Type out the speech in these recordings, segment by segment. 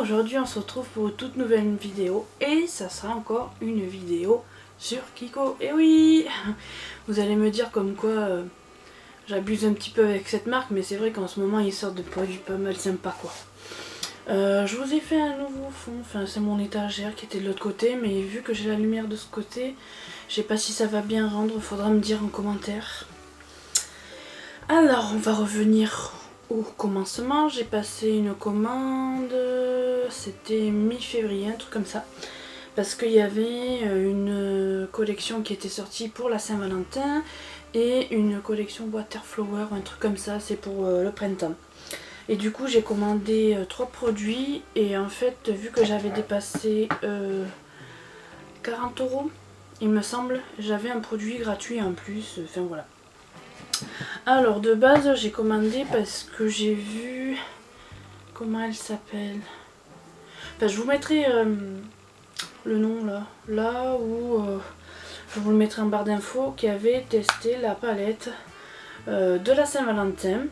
aujourd'hui on se retrouve pour une toute nouvelle vidéo et ça sera encore une vidéo sur Kiko. Et oui, vous allez me dire comme quoi j'abuse un petit peu avec cette marque, mais c'est vrai qu'en ce moment ils sortent de produits pas mal sympas quoi. Je vous ai fait un nouveau fond, enfin c'est mon étagère qui était de l'autre côté, mais vu que j'ai la lumière de ce côté, je sais pas si ça va bien rendre, faudra me dire en commentaire. Alors on va revenir au commencement. J'ai passé une commande, c'était mi-février, un truc comme ça, parce qu'il y avait une collection qui était sortie pour la Saint-Valentin et une collection Waterflower, un truc comme ça, c'est pour le printemps. Et du coup j'ai commandé 3 produits et en fait vu que j'avais dépassé 40 €, il me semble, j'avais un produit gratuit en plus, enfin voilà. Alors de base j'ai commandé parce que j'ai vu, comment elle s'appelle, enfin je vous mettrai le nom là où je vous le mettrai en barre d'infos, qui avait testé la palette de la Saint-Valentin.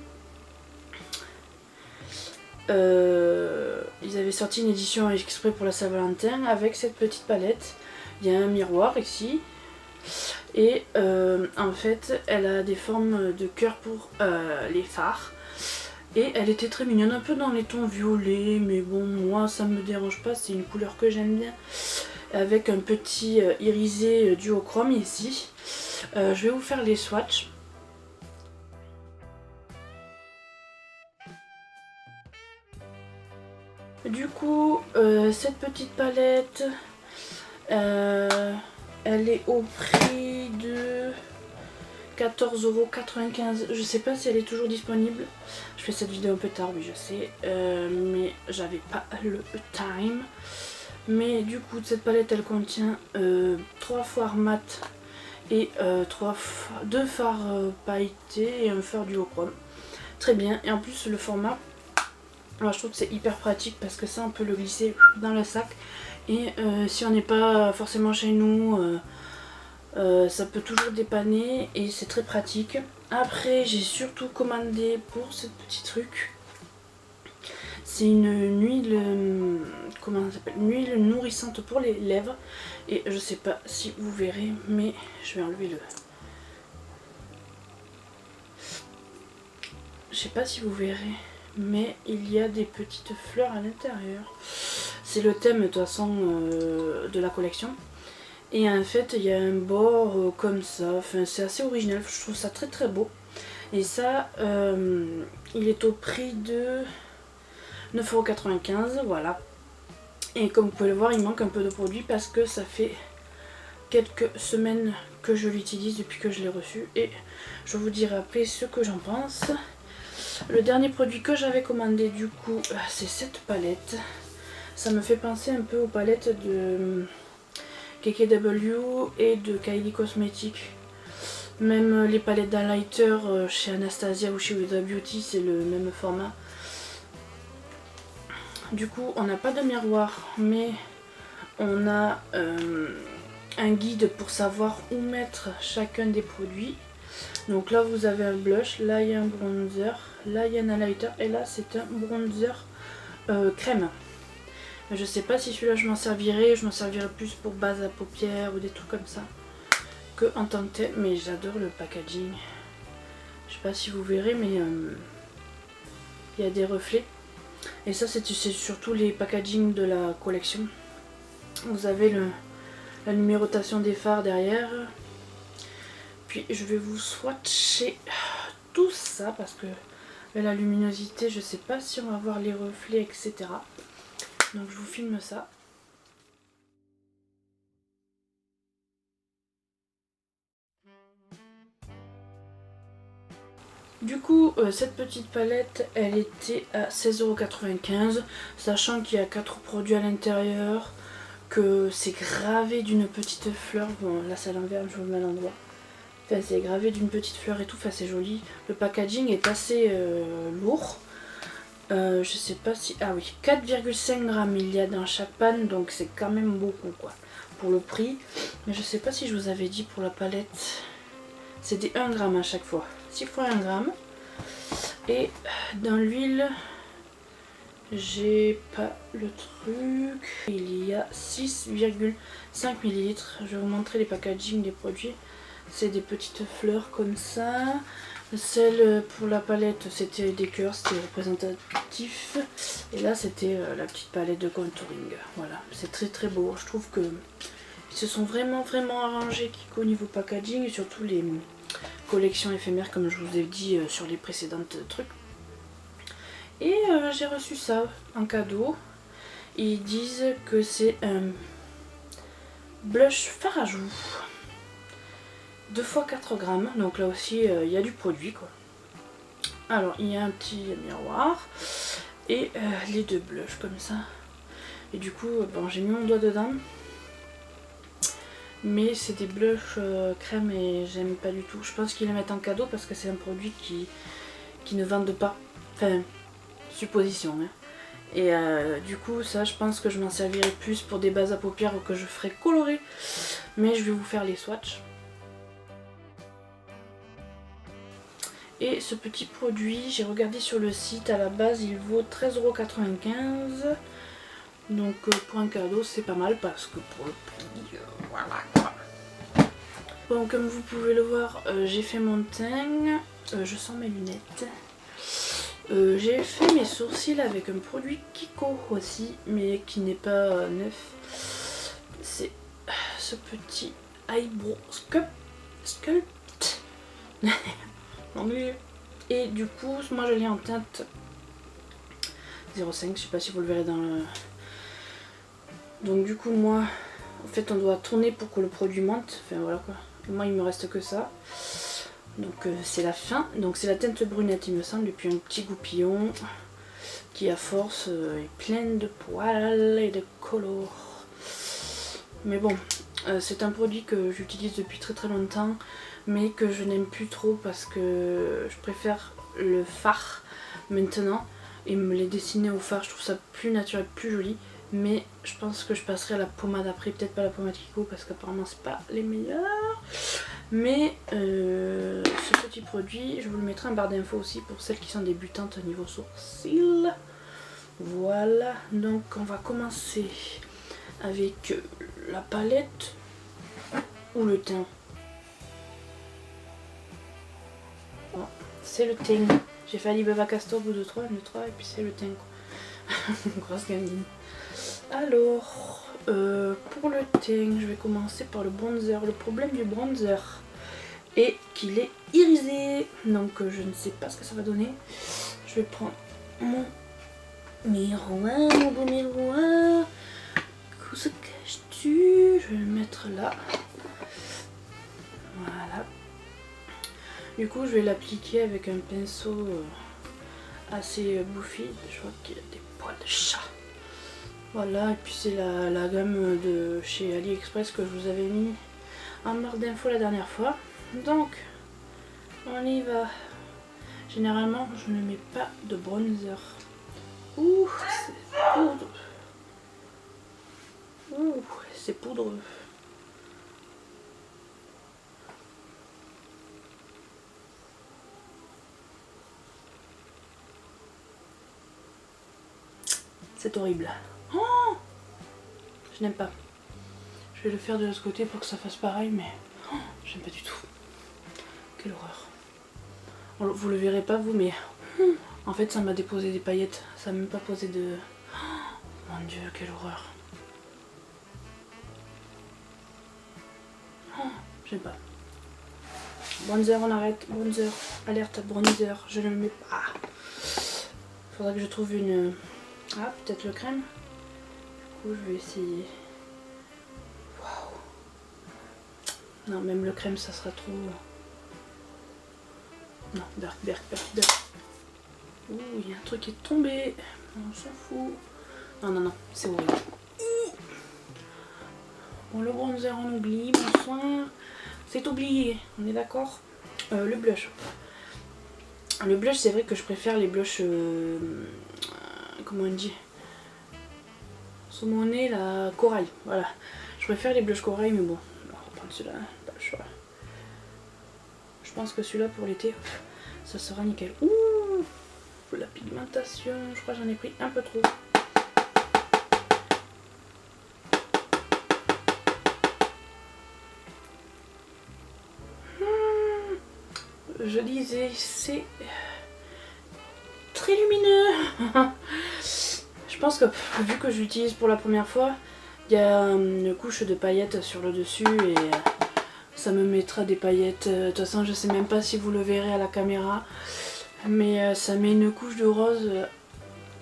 Ils avaient sorti une édition exprès pour la Saint-Valentin avec cette petite palette. Il y a un miroir ici. Et en fait elle a des formes de cœur pour les fards. Et elle était très mignonne, un peu dans les tons violets, mais bon moi ça me dérange pas, c'est une couleur que j'aime bien. Avec un petit irisé duochrome ici. Je vais vous faire les swatchs. Du coup cette petite palette elle est au prix de 14,95 €. Je sais pas si elle est toujours disponible. Je fais cette vidéo un peu tard, oui je sais, mais j'avais pas le time. Mais du coup cette palette elle contient 3 fards mat et 2 fards pailletés et un fard duochrome. Très bien, et en plus le format, alors je trouve que c'est hyper pratique parce que ça on peut le glisser dans le sac. Et si on n'est pas forcément chez nous, ça peut toujours dépanner et c'est très pratique. Après j'ai surtout commandé pour ce petit truc, c'est une huile, comment ça s'appelle, une huile nourrissante pour les lèvres. Et je sais pas si vous verrez, mais je vais enlever le... Je sais pas si vous verrez, mais il y a des petites fleurs à l'intérieur. C'est le thème de toute façon de la collection. Et en fait il y a un bord comme ça, enfin c'est assez original, je trouve ça très très beau. Et ça il est au prix de 9,95 €, voilà. Et comme vous pouvez le voir il manque un peu de produit parce que ça fait quelques semaines que je l'utilise depuis que je l'ai reçu. Et je vous dirai après ce que j'en pense. Le dernier produit que j'avais commandé du coup c'est cette palette. Ça me fait penser un peu aux palettes de KKW et de Kylie Cosmetics. Même les palettes d'highlighter chez Anastasia ou chez Huda Beauty, c'est le même format. Du coup on n'a pas de miroir, mais on a un guide pour savoir où mettre chacun des produits. Donc là vous avez un blush, là il y a un bronzer, là il y a un highlighter et là c'est un bronzer crème. Je sais pas si celui-là je m'en servirai plus pour base à paupières ou des trucs comme ça que en tant que tel, mais j'adore le packaging. Je sais pas si vous verrez, mais il y a des reflets. Et ça c'est surtout les packaging de la collection. Vous avez la numérotation des fards derrière. Puis je vais vous swatcher tout ça parce que la luminosité, je sais pas si on va voir les reflets, etc. Donc je vous filme ça. Du coup cette petite palette elle était à 16,95 €, sachant qu'il y a 4 produits à l'intérieur, que c'est gravé d'une petite fleur. Bon là c'est à l'envers, je vous le mets à l'endroit. Enfin, c'est gravé d'une petite fleur et tout, enfin c'est joli. Le packaging est assez lourd. Je sais pas si... Ah oui, 4,5 g il y a dans chaque panne, donc c'est quand même beaucoup quoi pour le prix. Mais je sais pas si je vous avais dit pour la palette, c'était 1 g à chaque fois. 6 fois 1 g. Et dans l'huile, J'ai pas le truc. Il y a 6,5 ml. Je vais vous montrer les packaging des produits. C'est des petites fleurs comme ça. Celle pour la palette, c'était des cœurs, c'était représentatif. Et là, c'était la petite palette de contouring. Voilà, c'est très très beau. Je trouve que ils se sont vraiment arrangés Kiko au niveau packaging. Et surtout les collections éphémères, comme je vous ai dit sur les précédentes trucs. Et j'ai reçu ça en cadeau. Ils disent que c'est un blush fard à joues. 2 x 4 grammes. Donc là aussi, il y a du produit quoi. Alors, il y a un petit miroir. Et les 2 blushs comme ça. Et du coup, bon, j'ai mis mon doigt dedans. Mais c'est des blushs crème et j'aime pas du tout. Je pense qu'ils les mettent en cadeau parce que c'est un produit qui ne vendent pas. Enfin, supposition. Hein. Et du coup, ça, je pense que je m'en servirai plus pour des bases à paupières que je ferai colorer. Mais je vais vous faire les swatchs. Et ce petit produit, j'ai regardé sur le site, à la base il vaut 13,95 €. Donc pour un cadeau c'est pas mal parce que pour le prix, voilà quoi. Bon, comme vous pouvez le voir, j'ai fait mon teint, je sens mes lunettes. J'ai fait mes sourcils avec un produit Kiko aussi, mais qui n'est pas neuf. C'est ce petit eyebrow sculpt. Et du coup, moi je l'ai en teinte 05, je sais pas si vous le verrez dans le... Donc du coup, moi, en fait, on doit tourner pour que le produit monte. Enfin voilà quoi. Moi, il me reste que ça. Donc c'est la fin. Donc c'est la teinte brunette, il me semble, et puis un petit goupillon qui à force est plein de poils et de color. Mais bon, c'est un produit que j'utilise depuis très longtemps, mais que je n'aime plus trop parce que je préfère le fard maintenant et me les dessiner au fard. Je trouve ça plus naturel, plus joli. Mais je pense que je passerai à la pommade après, peut-être pas la pommade Kiko parce qu'apparemment c'est pas les meilleurs. Mais ce petit produit, je vous le mettrai en barre d'infos aussi pour celles qui sont débutantes au niveau sourcils. Voilà, donc on va commencer avec la palette ou le teint. Bon, c'est le teint. J'ai fait Alibaba Castor au bout de 3, et puis c'est le teint quoi. Grosse gamine. Alors, pour le teint, je vais commencer par le bronzer. Le problème du bronzer est qu'il est irisé. Donc je ne sais pas ce que ça va donner. Je vais prendre mon miroir, mon beau miroir. Où se cache-tu? Je vais le mettre là. Voilà. Du coup, je vais l'appliquer avec un pinceau assez bouffi. Je vois qu'il y a des poils de chat. Voilà, et puis c'est la gamme de chez AliExpress que je vous avais mis en barre d'infos la dernière fois. Donc, on y va. Généralement, je ne mets pas de bronzer. Ouh, c'est poudre. Ouh, c'est poudreux. C'est horrible. Oh, je n'aime pas. Je vais le faire de l'autre côté pour que ça fasse pareil, mais oh, j'aime pas du tout. Quelle horreur. Vous le verrez pas vous, mais en fait ça m'a déposé des paillettes. Ça m'a même pas posé de... Oh, mon dieu, quelle horreur. Oh, j'aime pas. Bronzer, on arrête. Bronzer, alerte bronzer, je ne le mets pas. Faudrait que je trouve une... Ah, peut-être le crème. Du coup, je vais essayer. Waouh. Non, même le crème, ça sera trop... Non, berk. Ouh, il y a un truc qui est tombé. On s'en fout. Non, c'est horrible. Bon, le bronzer, on oublie. Bonsoir. C'est oublié, on est d'accord. Le blush. Le blush, c'est vrai que je préfère les blushs... comment on dit? Sur mon nez, la corail. Voilà. Je préfère les blushs corail, mais bon. On va reprendre celui-là, pas le choix. Je pense que celui-là, pour l'été, ça sera nickel. Ouh, la pigmentation, je crois que j'en ai pris un peu trop. Je disais, c'est très lumineux. Je pense que vu que j'utilise pour la première fois, il y a une couche de paillettes sur le dessus et ça me mettra des paillettes. De toute façon, je sais même pas si vous le verrez à la caméra, mais ça met une couche de rose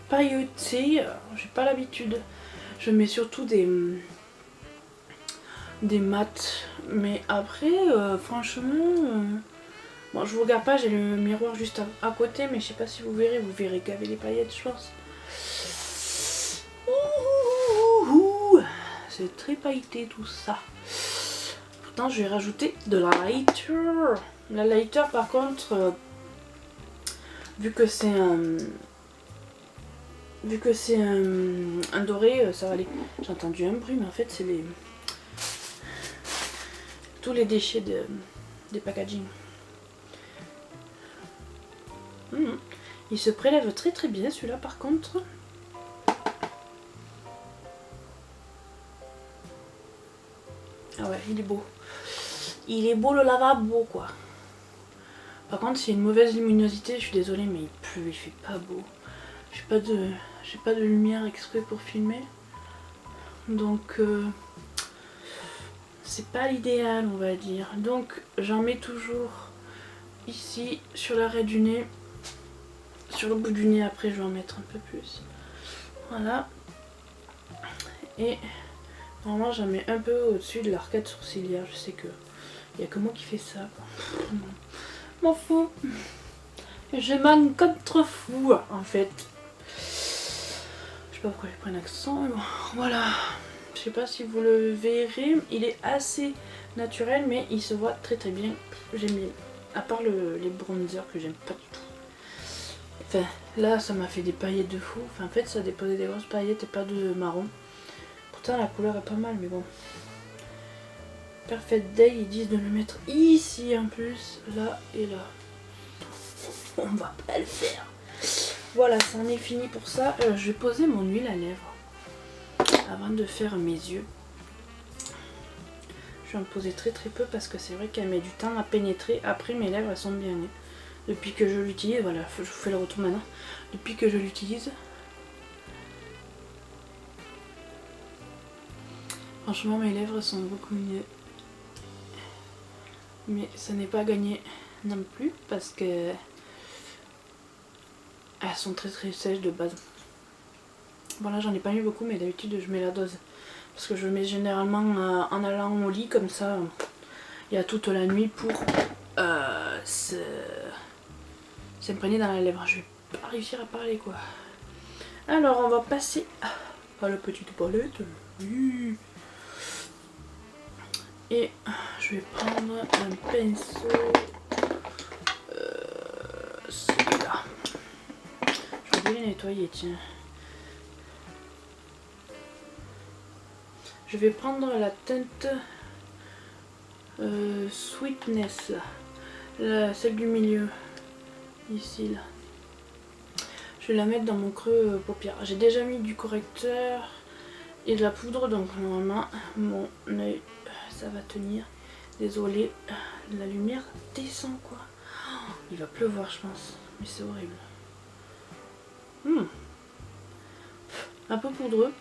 pailletée. J'ai pas l'habitude. Je mets surtout des mats, mais après, franchement, bon, je vous regarde pas, j'ai le miroir juste à côté, mais je sais pas si vous verrez gaver les paillettes, je pense. C'est très pailleté tout ça. Pourtant, je vais rajouter de la lighter. La lighter, par contre, vu que c'est un doré, ça va aller. J'ai entendu un bruit, mais en fait, c'est tous les déchets des packaging. Il se prélève très très bien celui-là par contre. Ah ouais, il est beau. Il est beau le lavabo quoi. Par contre, s'il y a une mauvaise luminosité, je suis désolée, mais il pleut, il fait pas beau. J'ai pas de lumière exprès pour filmer. Donc c'est pas l'idéal on va dire. Donc j'en mets toujours ici sur l'arrêt du nez. Sur le bout du nez après je vais en mettre un peu plus. Voilà. Et normalement j'en mets un peu au-dessus de l'arcade sourcilière. Je sais que il n'y a que moi qui fais ça. M'en fous. Je m'en contrefous en fait. Je sais pas pourquoi j'ai pris un accent, mais bon, voilà. Je sais pas si vous le verrez. Il est assez naturel mais il se voit très très bien. J'aime bien. À part les bronzers que j'aime pas du tout. Enfin, là ça m'a fait des paillettes de fou. Enfin, en fait ça a déposé des grosses paillettes et pas de marron. Pourtant la couleur est pas mal mais bon. Perfect Day, ils disent de le mettre ici en plus, là et là. On va pas le faire. Voilà, ça en est fini pour ça. Je vais poser mon huile à lèvres avant de faire mes yeux. Je vais en poser très très peu parce que c'est vrai qu'elle met du temps à pénétrer. Après mes lèvres elles sont bien nées. Depuis que je l'utilise, voilà, je vous fais le retour maintenant. Depuis que je l'utilise, franchement mes lèvres sont beaucoup mieux. Mais ça n'est pas gagné non plus parce que elles sont très très sèches de base. Bon là j'en ai pas mis beaucoup mais d'habitude je mets la dose. Parce que je le mets généralement en allant au lit comme ça. Il y a toute la nuit pour s'imprégner dans la lèvre. Je vais pas réussir à parler quoi. Alors on va passer à la petite palette. Oui. Et je vais prendre un pinceau. Celui-là. Je vais les nettoyer, tiens. Je vais prendre la teinte Sweetness. Celle du milieu. Ici, là. Je vais la mettre dans mon creux paupière. J'ai déjà mis du correcteur et de la poudre, donc normalement mon œil ça va tenir. Désolée, la lumière descend quoi. Oh, il va pleuvoir je pense, mais c'est horrible. Un peu poudreux,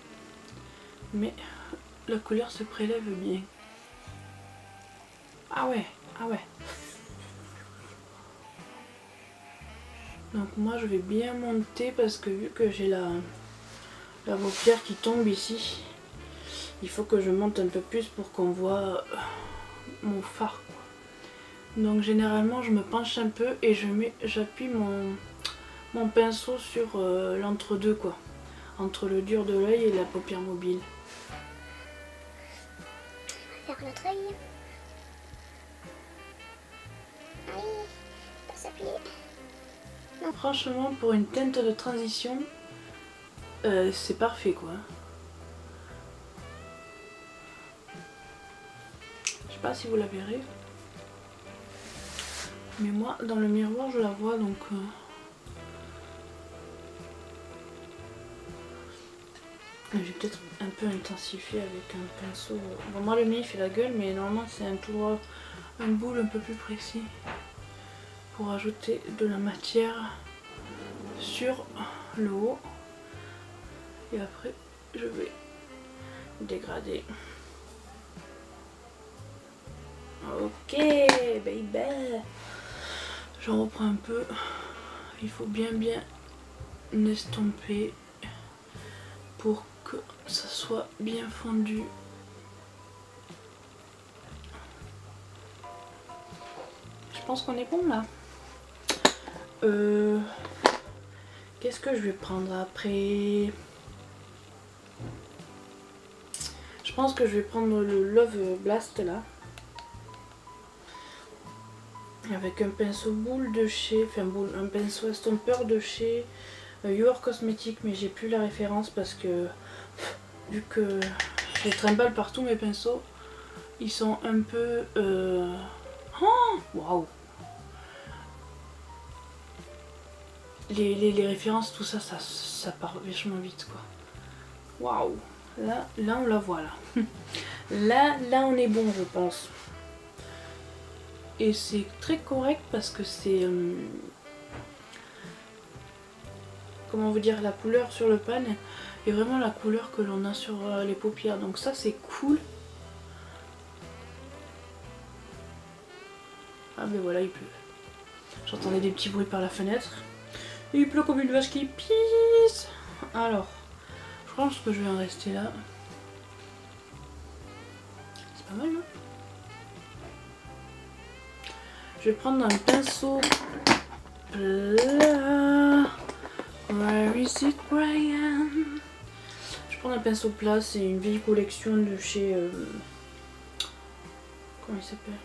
mais la couleur se prélève bien. Ah ouais, ah ouais. Donc moi je vais bien monter parce que vu que j'ai la paupière qui tombe ici, il faut que je monte un peu plus pour qu'on voit mon fard quoi. Donc généralement je me penche un peu et j'appuie mon pinceau sur l'entre-deux quoi, entre le dur de l'œil et la paupière mobile. Faire notre œil. Allez, pas s'appuyer. Franchement pour une teinte de transition c'est parfait quoi. Je sais pas si vous la verrez. Mais moi dans le miroir je la vois donc Je vais peut-être un peu intensifier avec un pinceau. Bon, moi le mien il fait la gueule, mais normalement c'est un tout droit, un boule un peu plus précis pour ajouter de la matière sur le haut. Et après je vais dégrader. Ok baby, je reprends un peu. Il faut bien estomper pour que ça soit bien fondu. Je pense qu'on est bon là. Qu'est-ce que je vais prendre après? Je pense que je vais prendre le Love Blast là. Avec un pinceau boule de chez... Enfin boule, un pinceau estompeur de chez Your Cosmetics, mais j'ai plus la référence parce que vu que je les trimballe partout mes pinceaux, ils sont un peu... Waouh! Les références, tout ça, ça part vachement vite quoi. Waouh! Là on la voit là. Là on est bon je pense. Et c'est très correct parce que c'est... comment vous dire, la couleur sur le pan est vraiment la couleur que l'on a sur les paupières. Donc ça c'est cool. Ah ben voilà, il pleut. J'entendais des petits bruits par la fenêtre. Et il pleut comme une vache qui pisse. Alors, je pense que je vais en rester là. C'est pas mal, non? Je vais prendre un pinceau plat. Where is it, Brian? Je prends un pinceau plat, c'est une vieille collection de chez... comment il s'appelle?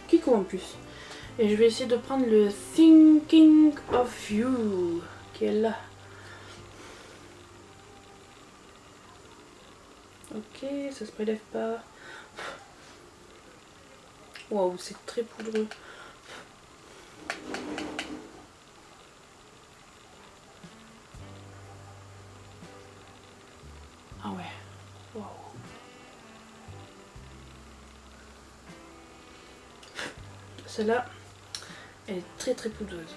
Kiko en plus. Et je vais essayer de prendre le Thinking of You, qui est là. Ok, ça se prélève pas. Waouh, c'est très poudreux. Ah ouais, waouh. Celle-là, elle est très très poudreuse.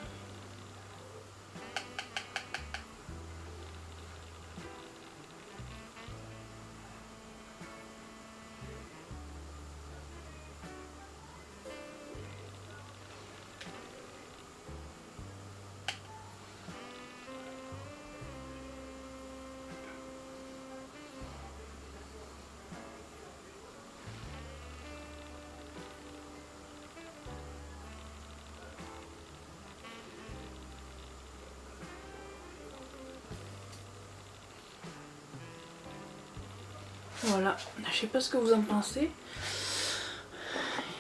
Voilà, je sais pas ce que vous en pensez.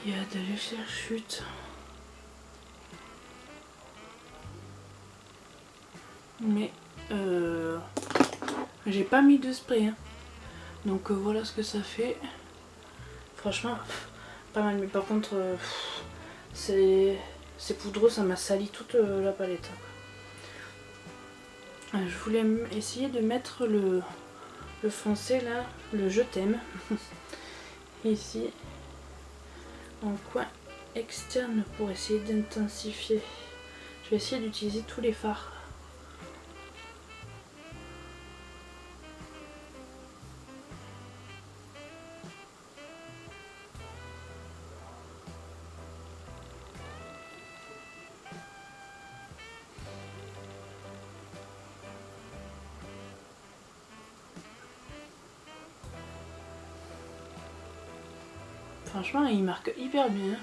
Il y a de légères chutes. Mais j'ai pas mis de spray. Hein. Donc voilà ce que ça fait. Franchement, pas mal. Mais par contre, c'est poudreux, ça m'a sali toute la palette. Je voulais essayer de mettre le foncé là, le je t'aime, ici, en coin externe pour essayer d'intensifier. Je vais essayer d'utiliser tous les fards. Franchement, il marque hyper bien.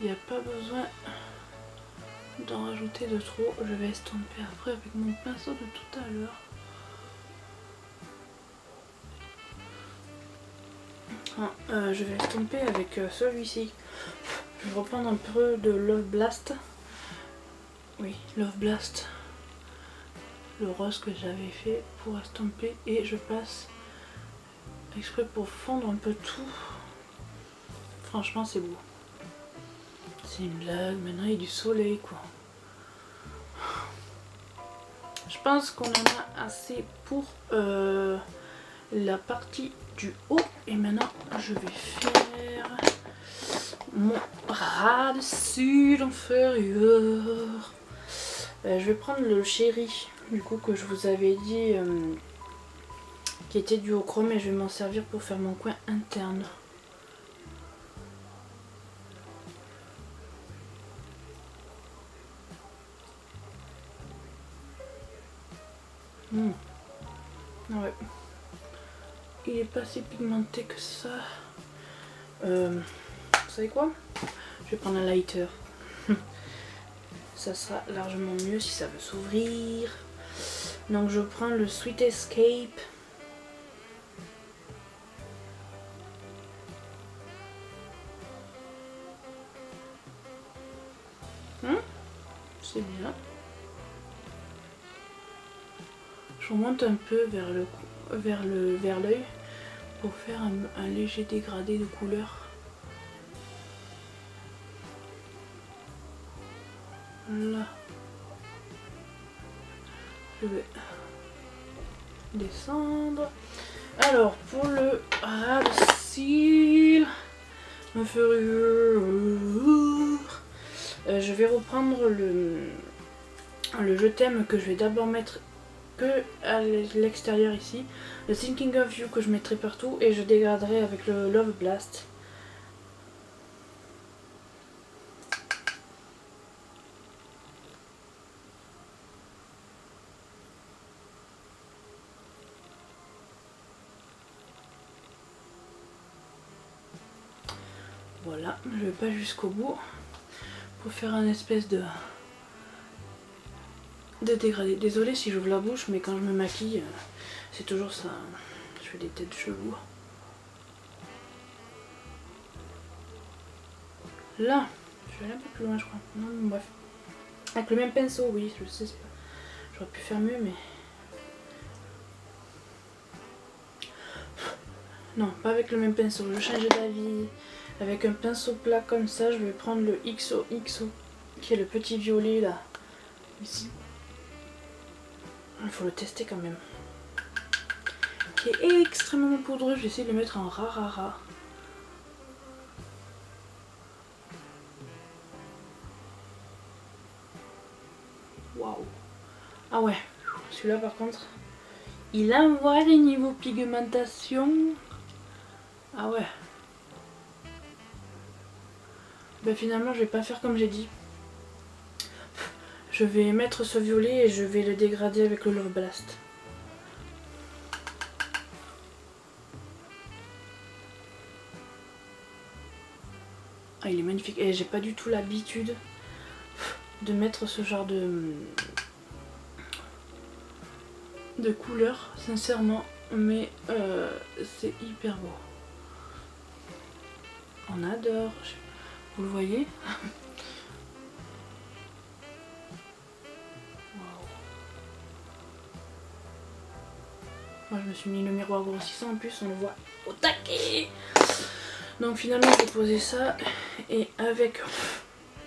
Il n'y a pas besoin d'en rajouter de trop. Je vais estomper après avec mon pinceau de tout à l'heure. Je vais estomper avec celui-ci. Je vais reprendre un peu de Love Blast. Oui, Love Blast. Le rose que j'avais fait pour estomper. Et je passe exprès pour fondre un peu tout. Franchement, c'est beau. C'est une blague. Maintenant, il y a du soleil, quoi. Je pense qu'on en a assez pour la partie du haut. Et maintenant, je vais faire mon ras de cils inférieur. Je vais prendre le chéri, du coup, que je vous avais dit, qui était duochrome, et je vais m'en servir pour faire mon coin interne. Ouais. Il est pas si pigmenté que ça. Vous savez quoi? Je vais prendre un lighter. Ça sera largement mieux si ça veut s'ouvrir. Donc je prends le Sweet Escape. C'est bien. Je remonte un peu vers l'œil pour faire un léger dégradé de couleur. Là. Je vais descendre. Alors pour le ras de cils inférieur, je vais reprendre le je t'aime que je vais d'abord mettre que à l'extérieur ici, le Thinking of You que je mettrai partout, et je dégraderai avec le Love Blast. Voilà, je vais pas jusqu'au bout pour faire un espèce de dégradé. Désolée si j'ouvre la bouche, mais quand je me maquille, c'est toujours ça. Je fais des têtes de chevaux. Là, je vais aller un peu plus loin, je crois. Non, bref. Avec le même pinceau, oui, je sais. J'aurais pu faire mieux, mais... Non, pas avec le même pinceau. Je change d'avis. Avec un pinceau plat comme ça, je vais prendre le XOXO, qui est le petit violet là. Ici. Il faut le tester quand même. Qui est extrêmement poudreux. Je vais essayer de le mettre en ras. Waouh. Ah ouais. Celui-là par contre, il envoie les niveaux pigmentation. Ah ouais. Ben finalement je vais pas faire comme j'ai dit. Je vais mettre ce violet et je vais le dégrader avec le Love Blast. Ah, il est magnifique. Et j'ai pas du tout l'habitude de mettre ce genre de couleur, sincèrement. Mais c'est hyper beau. On adore. Vous le voyez? Moi je me suis mis le miroir grossissant, en plus on le voit au taquet. Donc finalement j'ai posé ça et avec...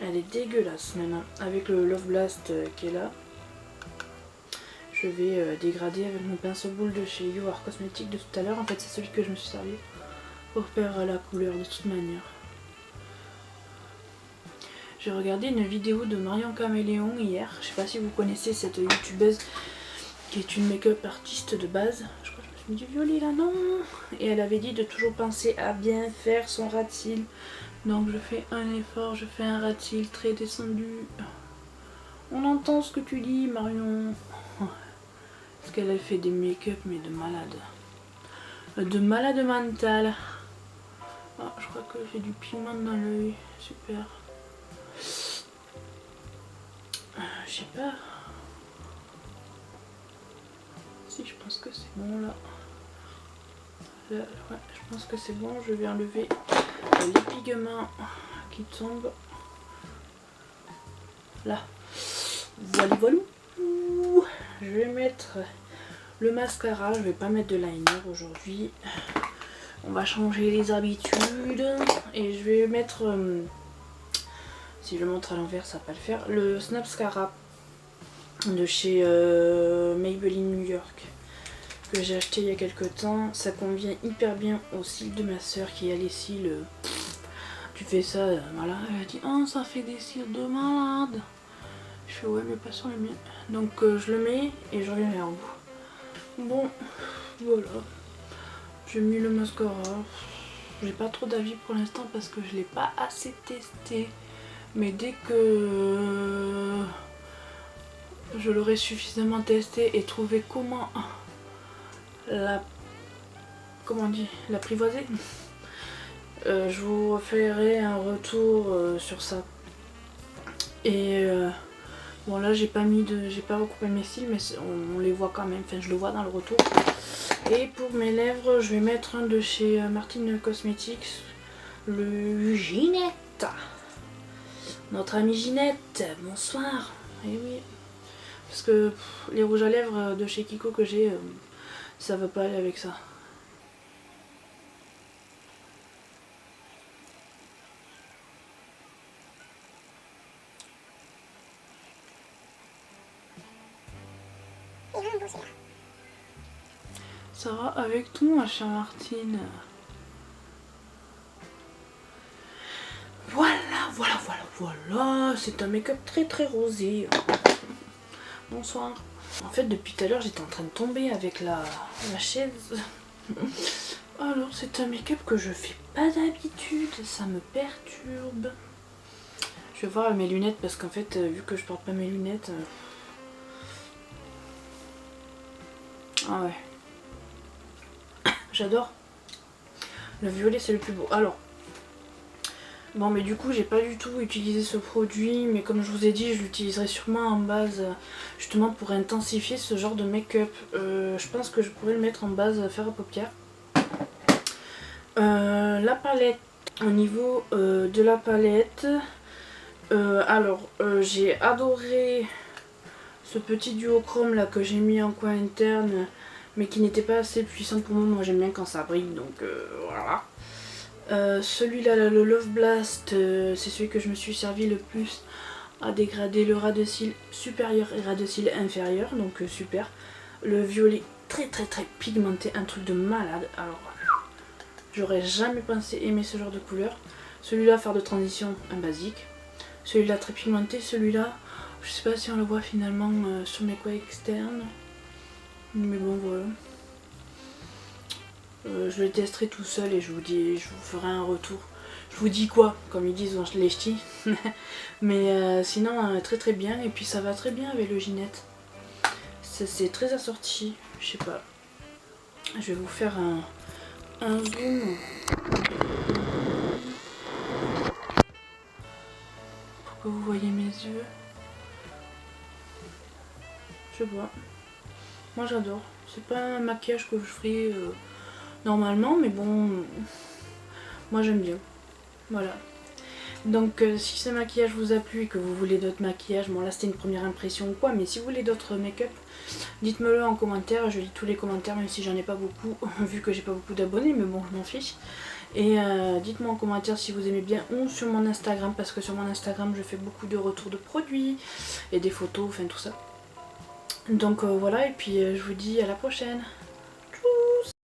Elle est dégueulasse maintenant. Avec le Love Blast qui est là, je vais dégrader avec mon pinceau boule de chez You Are Cosmetics de tout à l'heure. En fait c'est celui que je me suis servi pour faire la couleur de toute manière. J'ai regardé une vidéo de Marion Caméléon hier. Je sais pas si vous connaissez cette youtubeuse qui est une make-up artiste de base. Je crois que je me suis mis du violet là, non. Et elle avait dit de toujours penser à bien faire son ras de cils. Donc je fais un effort, je fais un ras de cils très descendu. On entend ce que tu dis, Marion. Parce qu'elle a fait des make-up mais de malade. De malade mental. Ah, je crois que j'ai du piment dans l'œil. Super. Je sais pas. Si, je pense que c'est bon là. Là, ouais, je pense que c'est bon. Je vais enlever les pigments qui tombent. Là. Voilà. Je vais mettre le mascara. Je vais pas mettre de liner aujourd'hui. On va changer les habitudes. Et je vais mettre... si je le montre à l'envers, ça va pas le faire. Le Snapscara. de chez Maybelline New York que j'ai acheté il y a quelques temps. Ça convient hyper bien aux cils de ma soeur qui a les cils. Tu fais ça, voilà. Elle a dit oh ça fait des cils de malade. Je fais ouais mais pas sur les miens. Donc je le mets et je reviens vers vous. Bon voilà. J'ai mis le mascara. J'ai pas trop d'avis pour l'instant parce que je l'ai pas assez testé. Mais dès que je l'aurai suffisamment testé et trouvé comment l'apprivoiser, je vous ferai un retour sur ça. Et bon là j'ai pas recoupé mes cils mais on les voit quand même, enfin je le vois dans le retour. Et pour mes lèvres je vais mettre un de chez Martin Cosmetics, le Ginette. Notre amie Ginette, bonsoir. Et oui, parce que les rouges à lèvres de chez Kiko que j'ai, ça va pas aller avec ça. Il va me bosser là. Ça va avec tout ma chère Martine. Voilà, c'est un make-up très rosé. Bonsoir. En fait depuis tout à l'heure j'étais en train de tomber avec la chaise. Alors c'est un make-up que je fais pas d'habitude, ça me perturbe. Je vais voir mes lunettes parce qu'en fait vu que je porte pas mes lunettes... Ah ouais. J'adore. Le violet c'est le plus beau. Alors... Bon mais du coup j'ai pas du tout utilisé ce produit, mais comme je vous ai dit je l'utiliserai sûrement en base justement pour intensifier ce genre de make-up. Je pense que je pourrais le mettre en base fer à paupières. La palette, au niveau de la palette, j'ai adoré ce petit duochrome là que j'ai mis en coin interne mais qui n'était pas assez puissant pour moi j'aime bien quand ça brille donc voilà. Celui-là, le Love Blast, c'est celui que je me suis servi le plus à dégrader le ras de cils supérieur et ras de cils inférieur, donc super. Le violet très pigmenté, un truc de malade. Alors, j'aurais jamais pensé aimer ce genre de couleur. Celui-là, faire de transition, un basique. Celui-là, très pigmenté. Celui-là, je sais pas si on le voit finalement sur mes coins externes. Mais bon, voilà. Je le testerai tout seul et je vous ferai un retour. Je vous dis quoi, comme ils disent dans les ch'tis. Mais sinon très bien, et puis ça va très bien avec le Ginette. C'est très assorti, je sais pas. Je vais vous faire un zoom pour que vous voyez mes yeux. Je vois. Moi j'adore. C'est pas un maquillage que je ferai normalement, mais bon, moi j'aime bien. Voilà. Donc si ce maquillage vous a plu et que vous voulez d'autres maquillages, bon là c'était une première impression ou quoi, mais si vous voulez d'autres make-up, dites-me le en commentaire, je lis tous les commentaires même si j'en ai pas beaucoup, vu que j'ai pas beaucoup d'abonnés, mais bon je m'en fiche. Et dites-moi en commentaire si vous aimez bien ou sur mon Instagram, parce que sur mon Instagram je fais beaucoup de retours de produits et des photos, enfin tout ça. Donc voilà, et puis je vous dis à la prochaine.